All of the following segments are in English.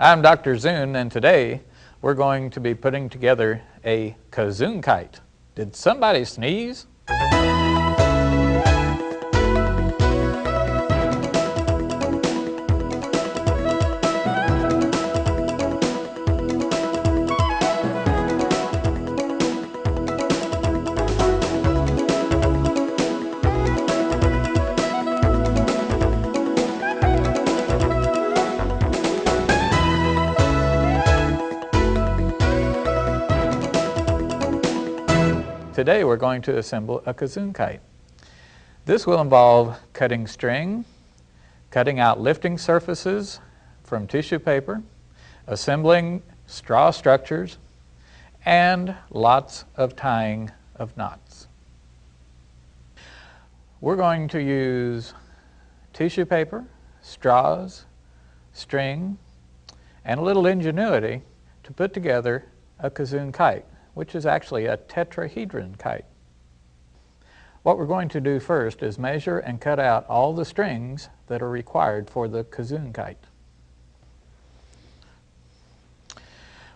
I'm Dr. Zoon, and today we're going to be putting together a KaZoon kite. Did somebody sneeze? Today we're going to assemble a KaZoon kite. This will involve cutting string, cutting out lifting surfaces from tissue paper, assembling straw structures, and lots of tying of knots. We're going to use tissue paper, straws, string, and a little ingenuity to put together a KaZoon kite, which is actually a tetrahedron kite. What we're going to do first is measure and cut out all the strings that are required for the KaZoon kite.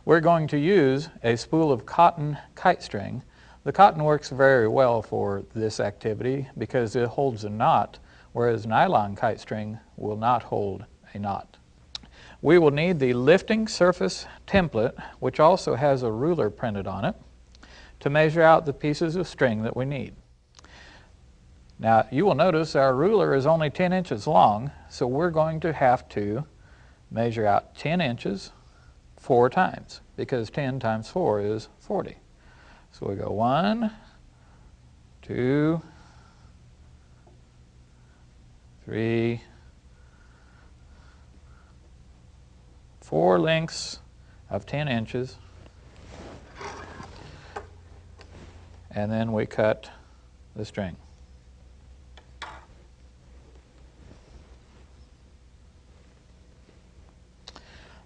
We're going to use a spool of cotton kite string. The cotton works very well for this activity because it holds a knot, whereas nylon kite string will not hold a knot. We will need the lifting surface template, which also has a ruler printed on it, to measure out the pieces of string that we need. Now, you will notice our ruler is only 10 inches long, so we're going to have to measure out 10 inches 4 times, because 10 times 4 is 40. So we go 1, 2, 3, 4 lengths of 10 inches, and then we cut the string.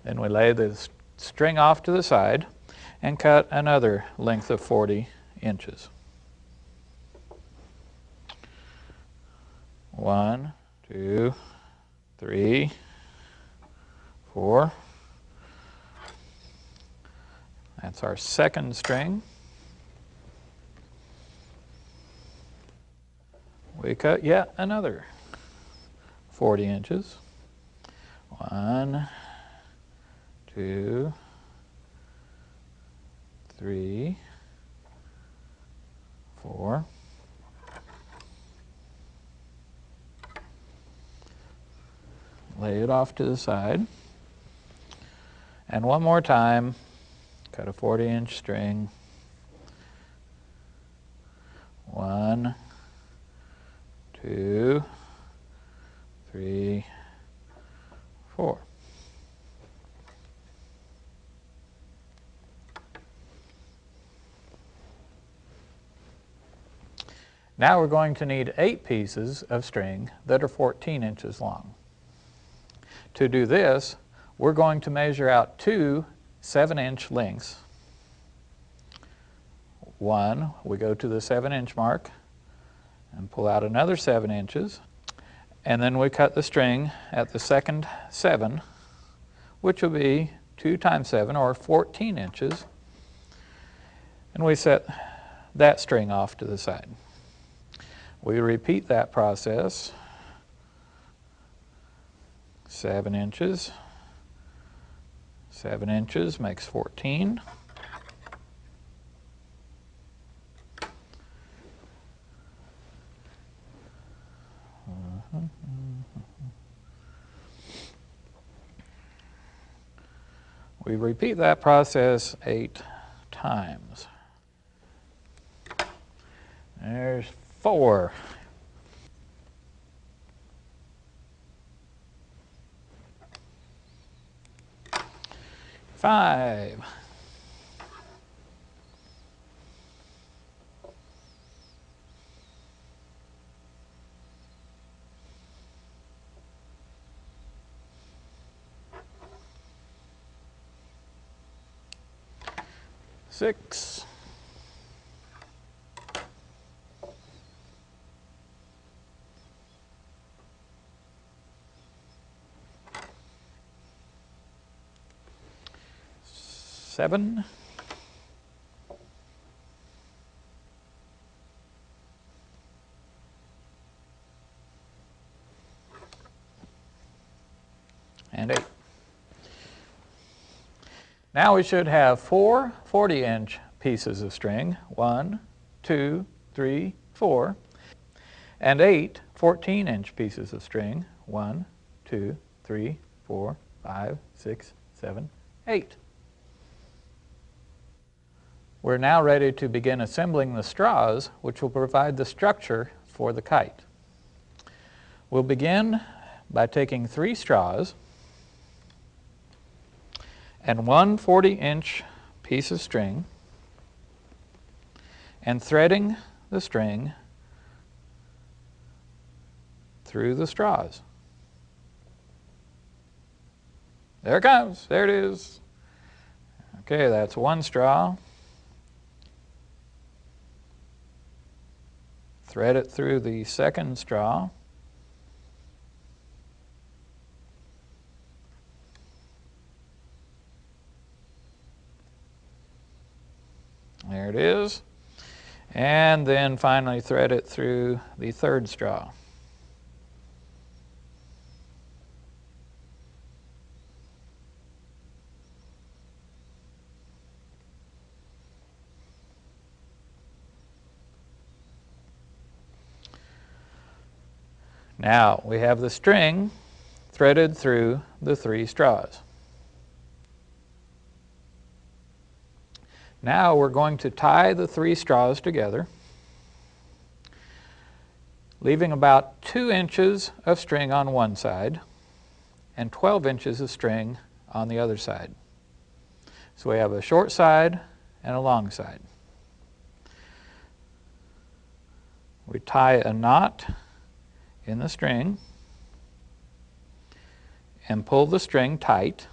Then we lay the string off to the side and cut another length of 40 inches. 1, 2, 3, 4. That's our second string. We cut yet another 40 inches. 1, 2, 3, 4. Lay it off to the side. And one more time, cut a 40-inch string. 1, 2, 3, 4. Now we're going to need 8 pieces of string that are 14 inches long. To do this, we're going to measure out 2 7-inch lengths. One, we go to the 7-inch mark and pull out another 7 inches, and then we cut the string at the second 7, which will be 2 times 7, or 14 inches, and we set that string off to the side. We repeat that process. 7 inches. 7 inches makes 14. We repeat that process 8 times. There's 4. 5. 6. 7. And 8. Now we should have 4 40-inch pieces of string, 1, 2, 3, 4, and 8 14-inch pieces of string, 1, 2, 3, 4, 5, 6, 7, 8. We're now ready to begin assembling the straws, which will provide the structure for the kite. We'll begin by taking 3 straws and 1 40-inch piece of string and threading the string through the straws. There it comes. There it is. Okay, that's 1 straw. Thread it through the 2nd straw. There it is. And then finally thread it through the 3rd straw. Now we have the string threaded through the 3 straws. Now we're going to tie the 3 straws together, leaving about 2 inches of string on one side and 12 inches of string on the other side. So we have a short side and a long side. We tie a knot in the string and pull the string tight,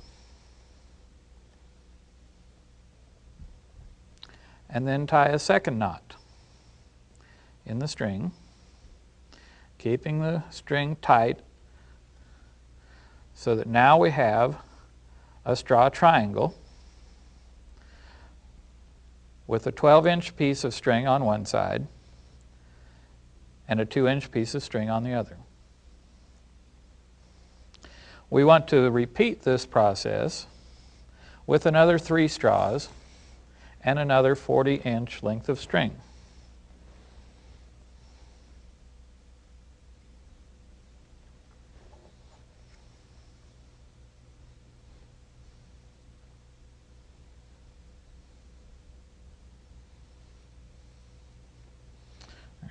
and then tie a 2nd knot in the string, keeping the string tight so that now we have a straw triangle with a 12-inch piece of string on one side and a 2-inch piece of string on the other. We want to repeat this process with another 3 straws and another 40-inch length of string.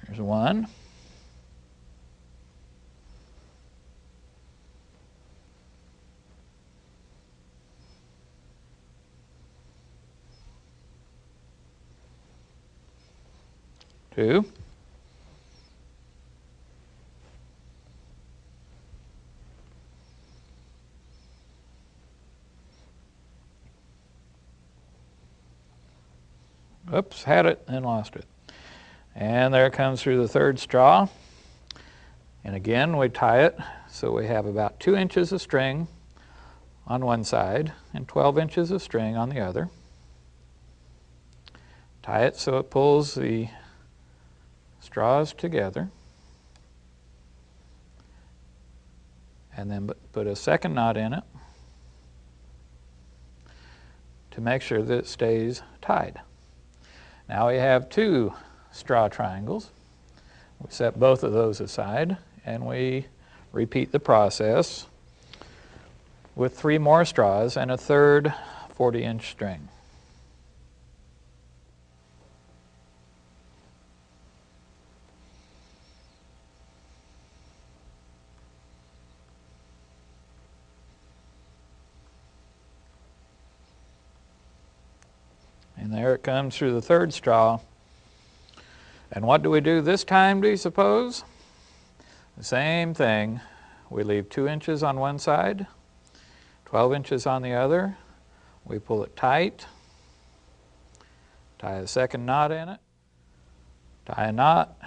There's 1. Two. Oops, had it and lost it. And there it comes through the 3rd straw. And again, we tie it so we have about 2 inches of string on one side and 12 inches of string on the other. Tie it so it pulls the straws together, and then put a 2nd knot in it to make sure that it stays tied. Now we have 2 straw triangles. We set both of those aside and we repeat the process with 3 more straws and a 3rd 40-inch string. And there it comes through the 3rd straw. And what do we do this time, do you suppose? The same thing. We leave 2 inches on one side, 12 inches on the other. We pull it tight, tie a 2nd knot in it, tie a knot,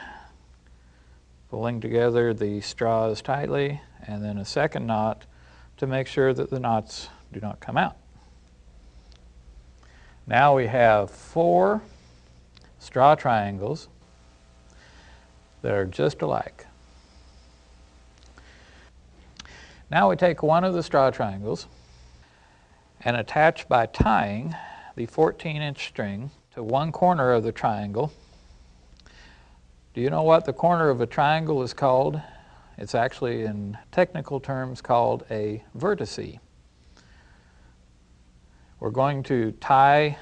pulling together the straws tightly, and then a 2nd knot to make sure that the knots do not come out. Now we have 4 straw triangles that are just alike. Now we take one of the straw triangles and attach by tying the 14-inch string to one corner of the triangle. Do you know what the corner of a triangle is called? It's actually, in technical terms, called a vertice. We're going to tie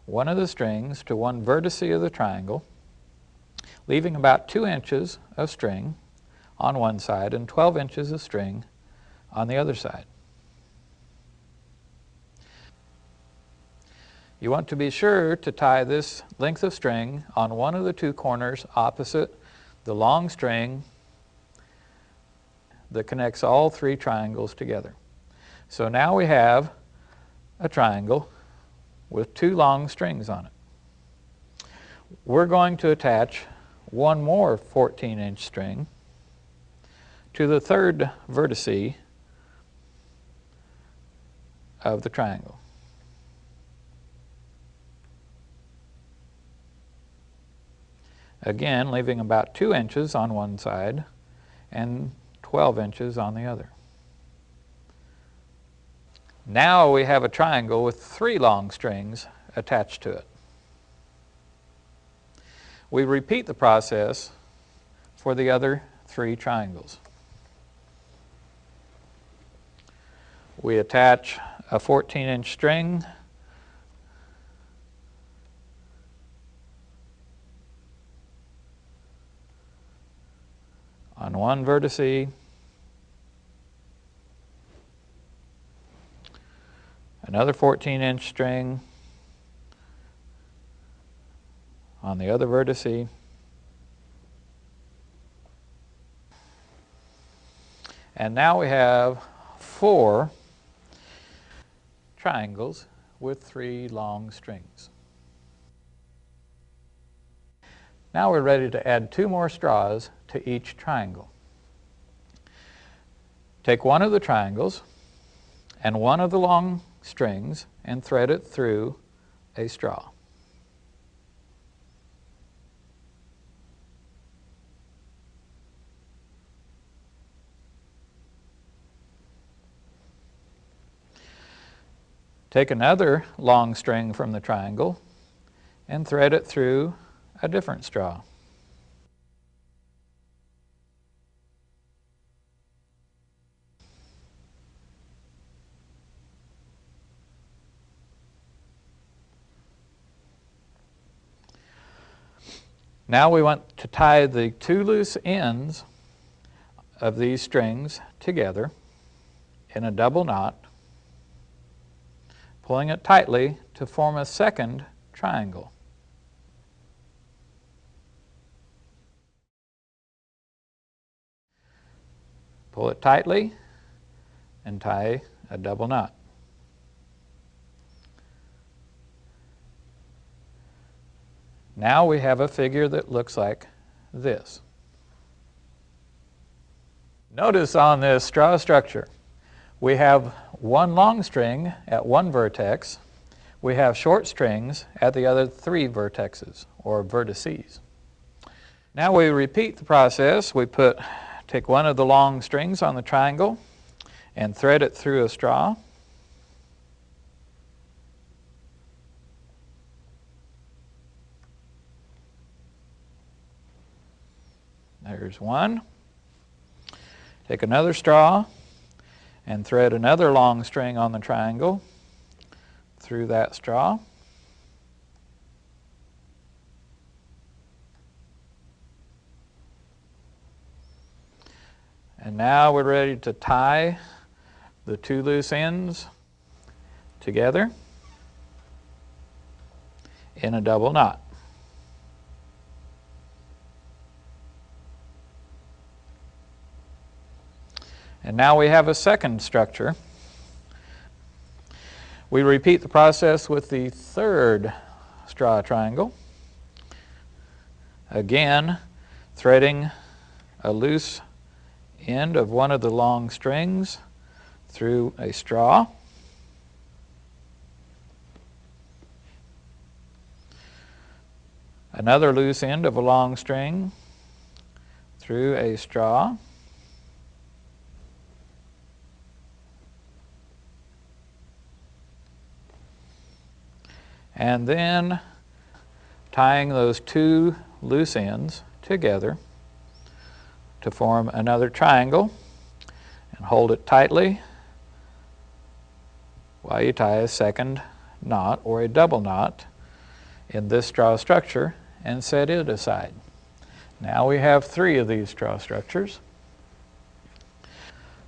one of the strings to one vertice of the triangle, leaving about 2 inches of string on one side and 12 inches of string on the other side. You want to be sure to tie this length of string on one of the 2 corners opposite the long string that connects all 3 triangles together. So now we have a triangle with 2 long strings on it. We're going to attach one more 14-inch string to the 3rd vertice of the triangle. Again, leaving about 2 inches on one side and 12 inches on the other. Now we have a triangle with 3 long strings attached to it. We repeat the process for the other 3 triangles. We attach a 14-inch string on one vertice, another 14-inch string on the other vertice, and now we have 4 triangles with 3 long strings. Now we're ready to add 2 more straws to each triangle. Take one of the triangles and one of the long strings and thread it through a straw. Take another long string from the triangle and thread it through a different straw. Now we want to tie the 2 loose ends of these strings together in a double knot, pulling it tightly to form a second triangle. Pull it tightly and tie a double knot. Now we have a figure that looks like this. Notice on this straw structure, we have one long string at one vertex. We have short strings at the other 3 vertexes, or vertices. Now we repeat the process. We take one of the long strings on the triangle and thread it through a straw. There's one. Take another straw and thread another long string on the triangle through that straw. And now we're ready to tie the 2 loose ends together in a double knot. And now we have a second structure. We repeat the process with the 3rd straw triangle. Again, threading a loose end of one of the long strings through a straw. another loose end of a long string through a straw, and then tying those two loose ends together to form another triangle, and hold it tightly while you tie a second knot or a double knot in this straw structure and set it aside. Now we have 3 of these straw structures.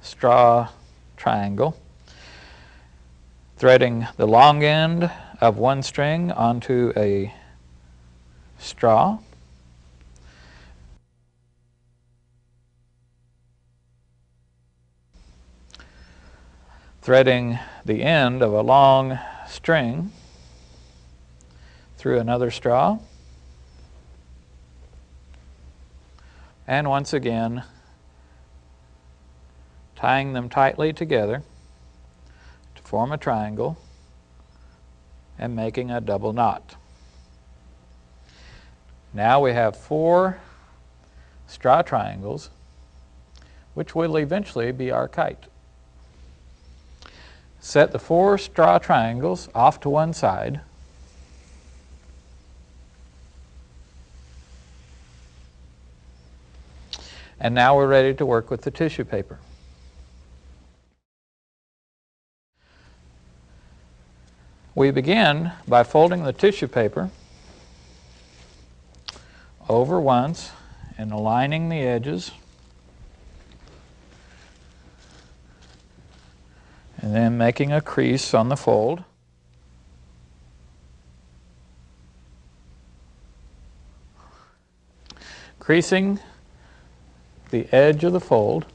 Straw triangle, threading the long end of one string onto a straw, threading the end of a long string through another straw, and once again tying them tightly together to form a triangle and making a double knot. Now we have 4 straw triangles, which will eventually be our kite. Set the 4 straw triangles off to one side. And now we're ready to work with the tissue paper. We begin by folding the tissue paper over once and aligning the edges, and then making a crease on the fold. Creasing the edge of the fold,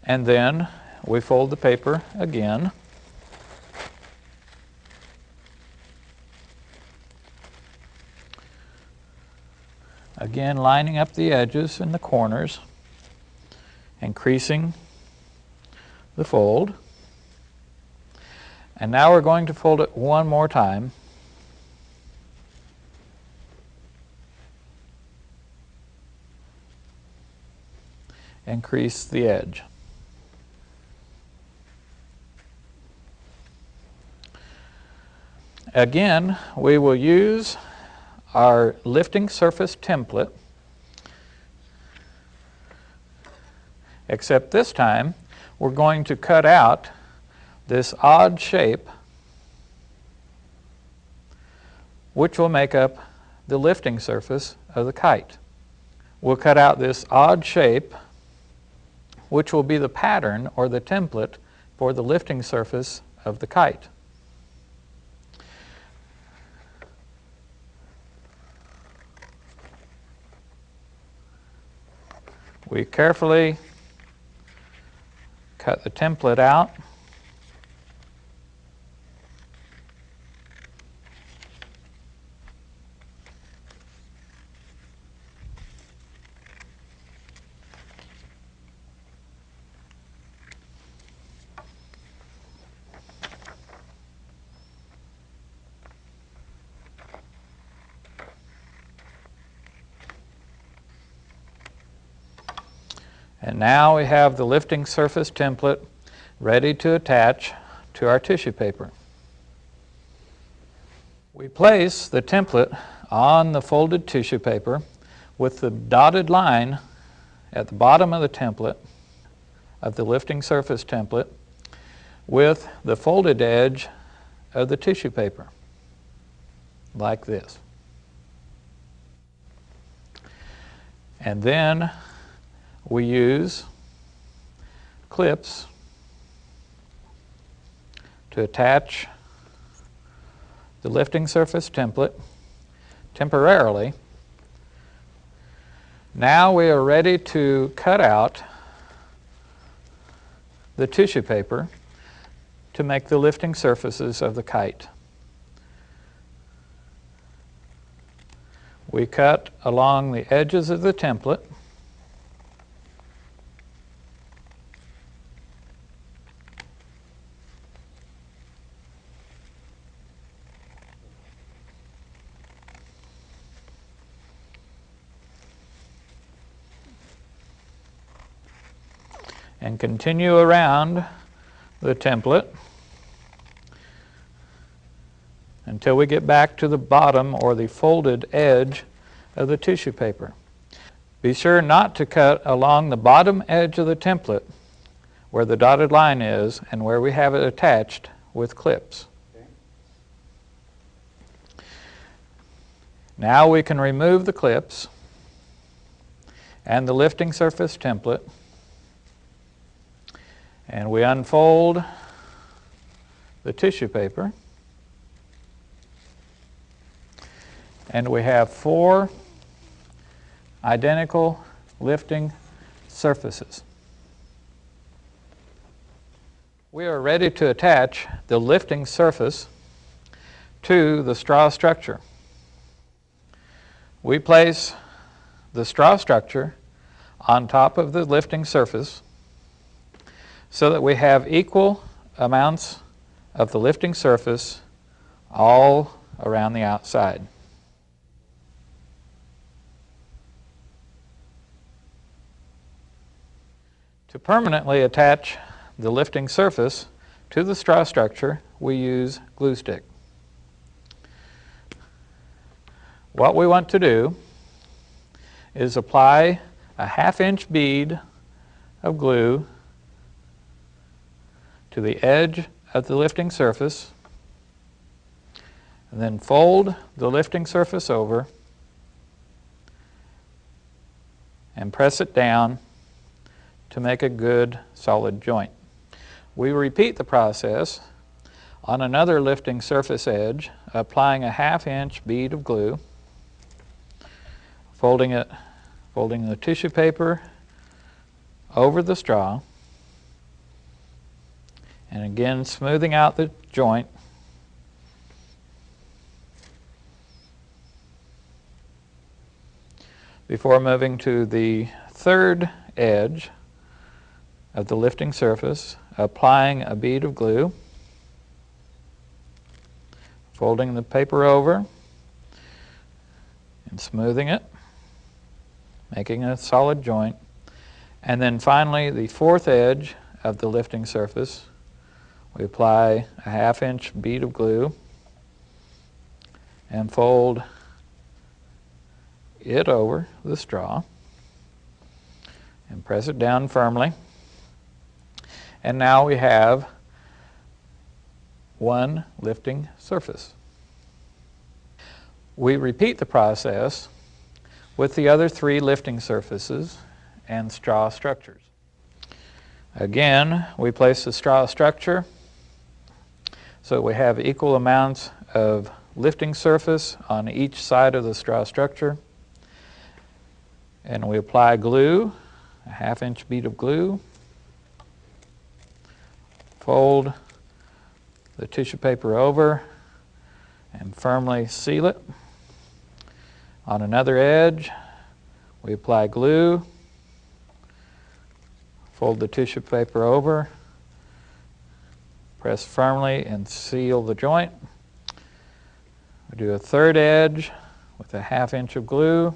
and then we fold the paper again. Again, lining up the edges and the corners and creasing the fold. And now we're going to fold it one more time. And crease the edge. Again, we will use our lifting surface template, except this time we're going to cut out this odd shape which will make up the lifting surface of the kite. We'll cut out this odd shape which will be the pattern or the template for the lifting surface of the kite. We carefully cut the template out. And now we have the lifting surface template ready to attach to our tissue paper. We place the template on the folded tissue paper with the dotted line at the bottom of the template, of the lifting surface template, with the folded edge of the tissue paper, like this. And then we use clips to attach the lifting surface template temporarily. Now we are ready to cut out the tissue paper to make the lifting surfaces of the kite. We cut along the edges of the template. and continue around the template until we get back to the bottom or the folded edge of the tissue paper. Be sure not to cut along the bottom edge of the template where the dotted line is and where we have it attached with clips. Okay. Now we can remove the clips and the lifting surface template, and we unfold the tissue paper, and we have 4 identical lifting surfaces. We are ready to attach the lifting surface to the straw structure. We place the straw structure on top of the lifting surface so that we have equal amounts of the lifting surface all around the outside. To permanently attach the lifting surface to the straw structure, we use glue stick. What we want to do is apply a 1/2-inch bead of glue to the edge of the lifting surface, and then fold the lifting surface over and press it down to make a good solid joint. We repeat the process on another lifting surface edge, applying a 1/2-inch bead of glue, folding the tissue paper over the straw, and again smoothing out the joint. Before moving to the third edge of the lifting surface, applying a bead of glue, folding the paper over and smoothing it, making a solid joint. And then finally, the fourth edge of the lifting surface, we apply a 1/2-inch bead of glue and fold it over the straw and press it down firmly. And now we have one lifting surface. We repeat the process with the other 3 lifting surfaces and straw structures. Again, we place the straw structure so we have equal amounts of lifting surface on each side of the straw structure. And we apply glue, a 1/2-inch bead of glue, fold the tissue paper over and firmly seal it. On another edge, we apply glue, fold the tissue paper over, press firmly and seal the joint. We do a third edge with a 1/2-inch of glue,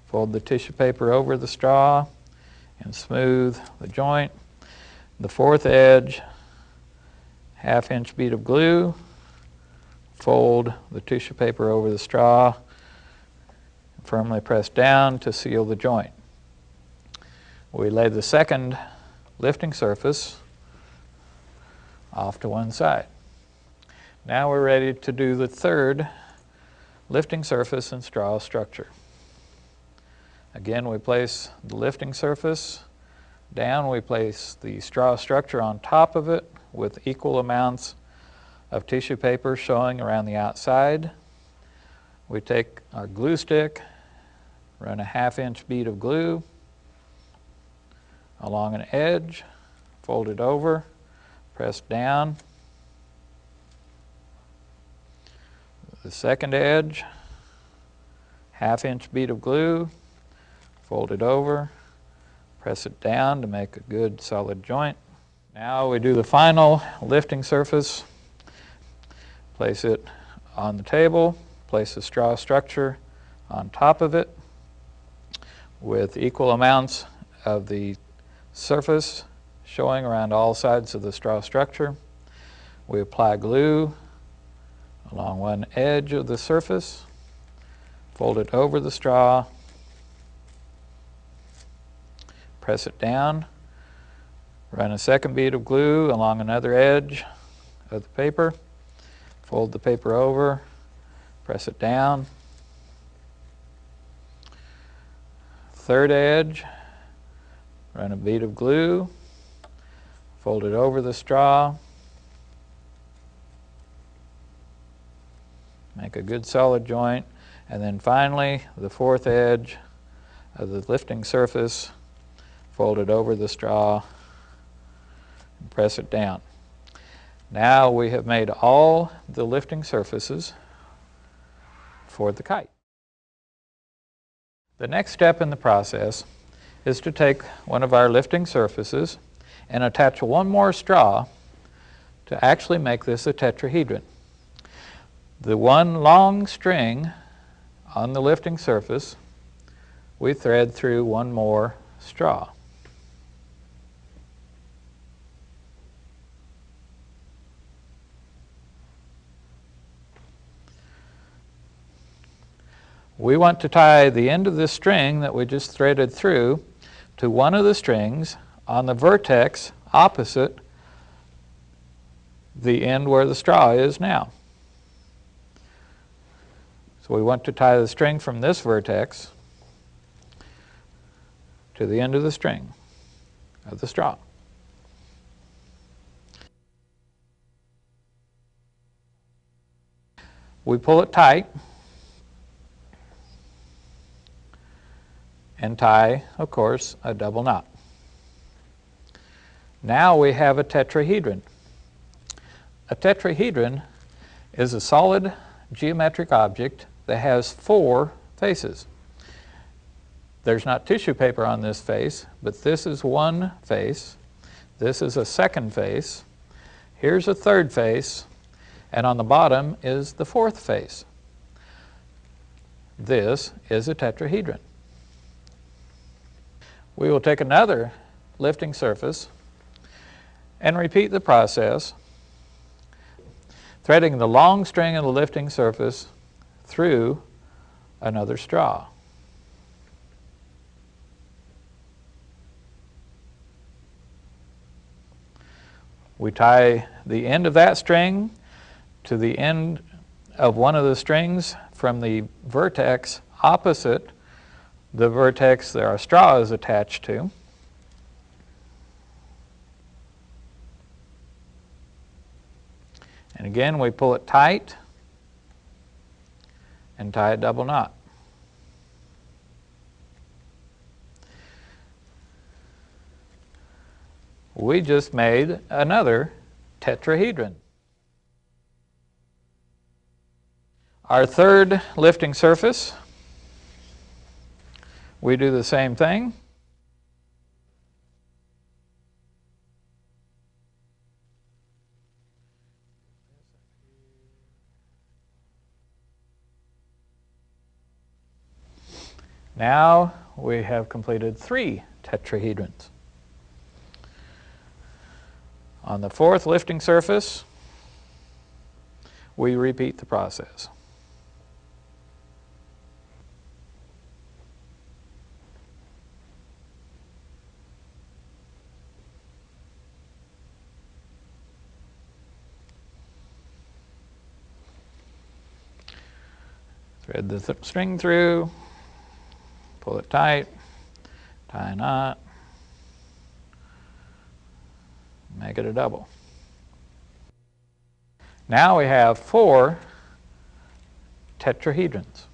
fold the tissue paper over the straw and smooth the joint. The fourth edge, 1/2-inch bead of glue, fold the tissue paper over the straw, firmly press down to seal the joint. We lay the second lifting surface off to one side. Now we're ready to do the third lifting surface and straw structure. Again, we place the lifting surface down, we place the straw structure on top of it with equal amounts of tissue paper showing around the outside. We take our glue stick, run a 1/2-inch bead of glue along an edge, fold it over, press down. The second edge, 1/2-inch bead of glue, fold it over, press it down to make a good solid joint. Now we do the final lifting surface. Place it on the table, place the straw structure on top of it with equal amounts of the surface showing around all sides of the straw structure. We apply glue along one edge of the surface, fold it over the straw, press it down, run a second bead of glue along another edge of the paper, fold the paper over, press it down, third edge, run a bead of glue, fold it over the straw, make a good solid joint, and then finally the fourth edge of the lifting surface, fold it over the straw and press it down. Now we have made all the lifting surfaces for the kite. The next step in the process is to take one of our lifting surfaces and attach one more straw to actually make this a tetrahedron. The one long string on the lifting surface, we thread through one more straw. We want to tie the end of this string that we just threaded through to one of the strings on the vertex opposite the end where the straw is now. So we want to tie the string from this vertex to the end of the string of the straw. We pull it tight and tie, of course, a double knot. Now we have a tetrahedron. A tetrahedron is a solid geometric object that has four faces. There's not tissue paper on this face, but this is one face. This is a second face. Here's a third face, and on the bottom is the fourth face. This is a tetrahedron. We will take another lifting surface and repeat the process, threading the long string of the lifting surface through another straw. We tie the end of that string to the end of one of the strings from the vertex opposite the vertex that our straw is attached to. And again, we pull it tight and tie a double knot. We just made another tetrahedron. Our third lifting surface, we do the same thing. Now we have completed 3 tetrahedrons. On the fourth lifting surface, we repeat the process. Thread the string through, pull it tight, tie a knot, make it a double. Now we have 4 tetrahedrons.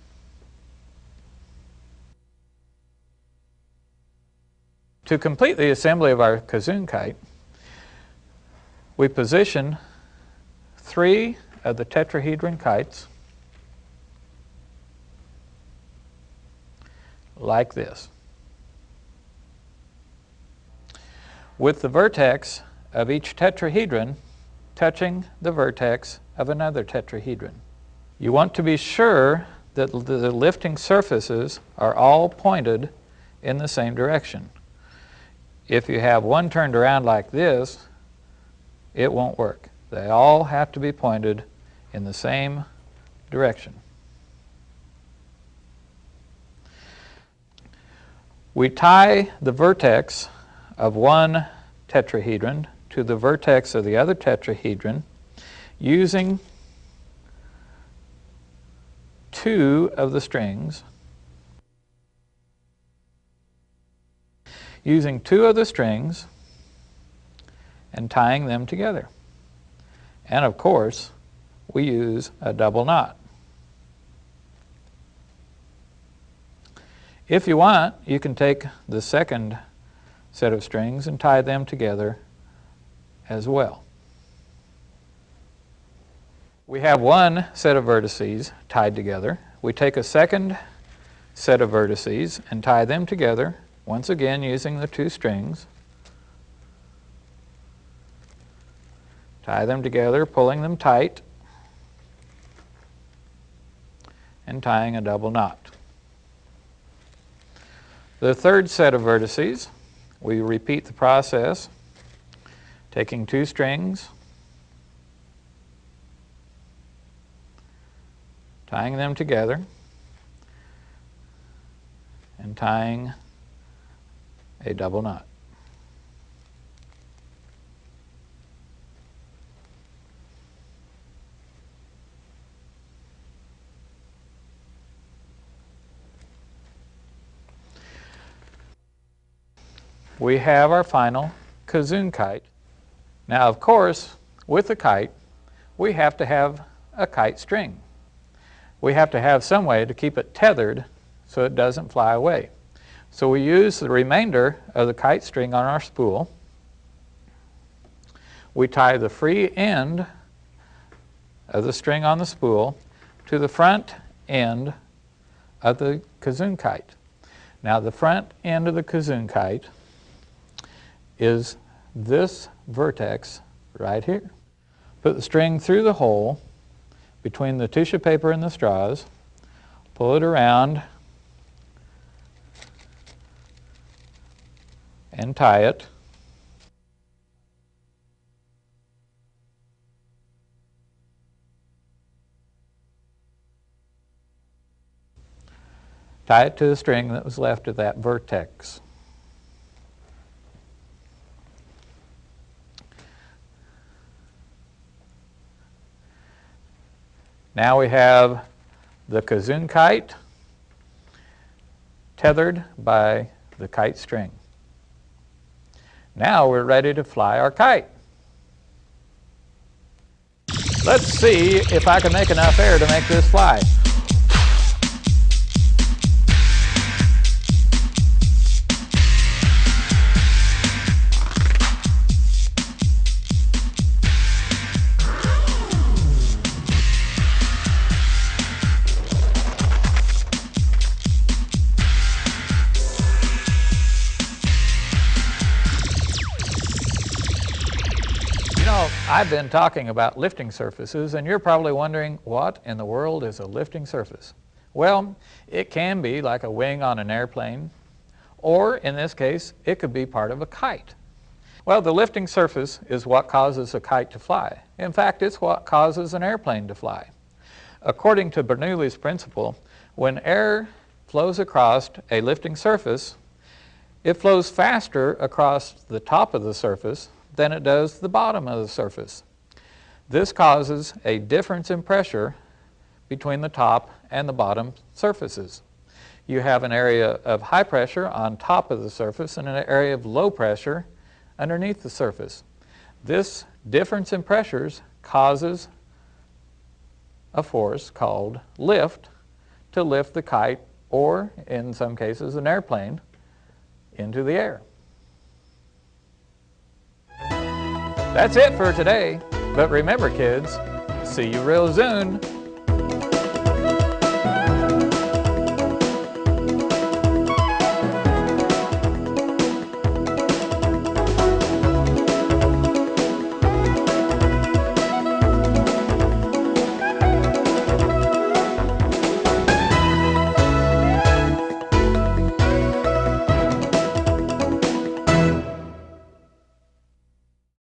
To complete the assembly of our KaZoon kite, we position 3 of the tetrahedron kites like this, with the vertex of each tetrahedron touching the vertex of another tetrahedron. You want to be sure that the lifting surfaces are all pointed in the same direction. if you have one turned around like this, it won't work. They all have to be pointed in the same direction. We tie the vertex of one tetrahedron to the vertex of the other tetrahedron using two of the strings. Using two of the strings and tying them together. And of course, we use a double knot. If you want, you can take the second set of strings and tie them together as well. We have one set of vertices tied together. We take a second set of vertices and tie them together, once again using the two strings. Tie them together, pulling them tight, and tying a double knot. The third set of vertices, we repeat the process, taking two strings, tying them together, and tying a double knot. We have our final KaZoon kite. Now, of course, with the kite, we have to have a kite string. We have to have some way to keep it tethered so it doesn't fly away. So we use the remainder of the kite string on our spool. We tie the free end of the string on the spool to the front end of the KaZoon kite. Now, the front end of the KaZoon kite is this vertex right here. Put the string through the hole between the tissue paper and the straws, pull it around, and tie it. Tie it to the string that was left of that vertex. Now we have the KaZoon kite tethered by the kite string. Now we're ready to fly our kite. Let's see if I can make enough air to make this fly. I've been talking about lifting surfaces, and you're probably wondering, what in the world is a lifting surface? Well, it can be like a wing on an airplane, or in this case, it could be part of a kite. Well, the lifting surface is what causes a kite to fly. In fact, it's what causes an airplane to fly. According to Bernoulli's principle, when air flows across a lifting surface, it flows faster across the top of the surface than it does the bottom of the surface. This causes a difference in pressure between the top and the bottom surfaces. You have an area of high pressure on top of the surface and an area of low pressure underneath the surface. This difference in pressures causes a force called lift to lift the kite, or in some cases an airplane, into the air. That's it for today, but remember kids, see you real soon.